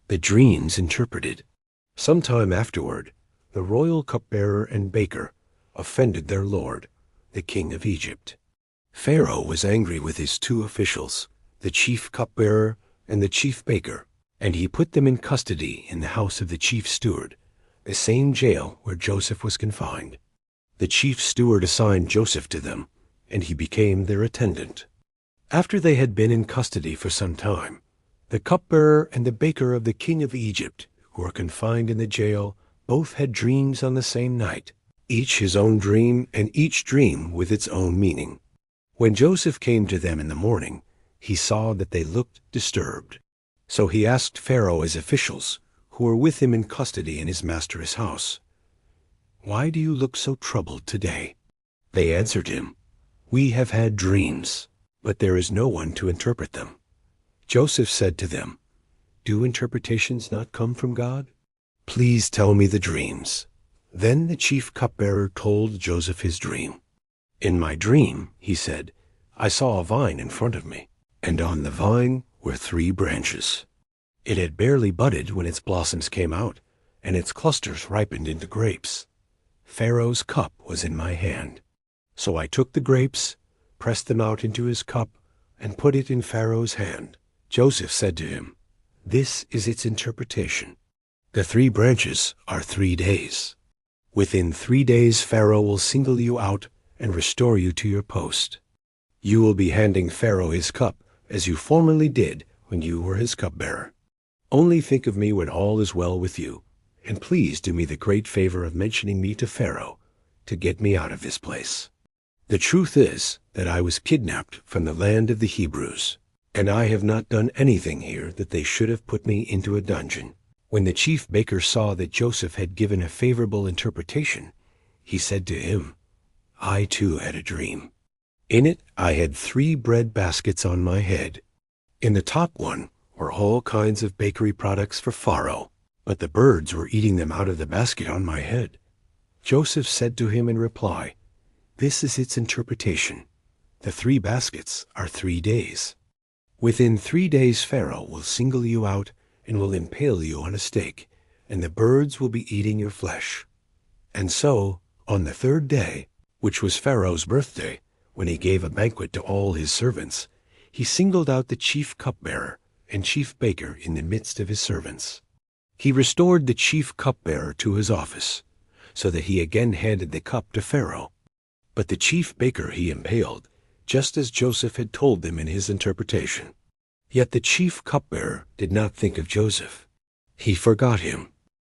The dreams interpreted. Some time afterward, the royal cupbearer and baker offended their lord, the king of Egypt. Pharaoh was angry with his two officials, the chief cupbearer and the chief baker, and he put them in custody in the house of the chief steward, the same jail where Joseph was confined. The chief steward assigned Joseph to them, and he became their attendant. After they had been in custody for some time, the cupbearer and the baker of the king of Egypt, who were confined in the jail, both had dreams on the same night, each his own dream, and each dream with its own meaning. When Joseph came to them in the morning, he saw that they looked disturbed. So he asked Pharaoh his officials, who were with him in custody in his master's house, "Why do you look so troubled today?" They answered him, "We have had dreams, but there is no one to interpret them." Joseph said to them, "Do interpretations not come from God? Please tell me the dreams." Then the chief cupbearer told Joseph his dream. "In my dream," he said, "I saw a vine in front of me, and on the vine were 3 branches. It had barely budded when its blossoms came out, and its clusters ripened into grapes. Pharaoh's cup was in my hand. So I took the grapes, pressed them out into his cup, and put it in Pharaoh's hand." Joseph said to him, "This is its interpretation. The 3 branches are 3 days. Within 3 days Pharaoh will single you out and restore you to your post. You will be handing Pharaoh his cup, as you formerly did when you were his cupbearer. Only think of me when all is well with you, and please do me the great favor of mentioning me to Pharaoh to get me out of this place. The truth is that I was kidnapped from the land of the Hebrews, and I have not done anything here that they should have put me into a dungeon." When the chief baker saw that Joseph had given a favorable interpretation, he said to him, "I too had a dream. In it I had 3 bread baskets on my head. In the top one were all kinds of bakery products for Pharaoh, but the birds were eating them out of the basket on my head." Joseph said to him in reply, "This is its interpretation. The 3 baskets are 3 days. Within 3 days Pharaoh will single you out and will impale you on a stake, and the birds will be eating your flesh." And so, on the 3rd day, which was Pharaoh's birthday, when he gave a banquet to all his servants, he singled out the chief cupbearer and chief baker in the midst of his servants. He restored the chief cupbearer to his office, so that he again handed the cup to Pharaoh. But the chief baker he impaled, just as Joseph had told them in his interpretation. Yet the chief cupbearer did not think of Joseph. He forgot him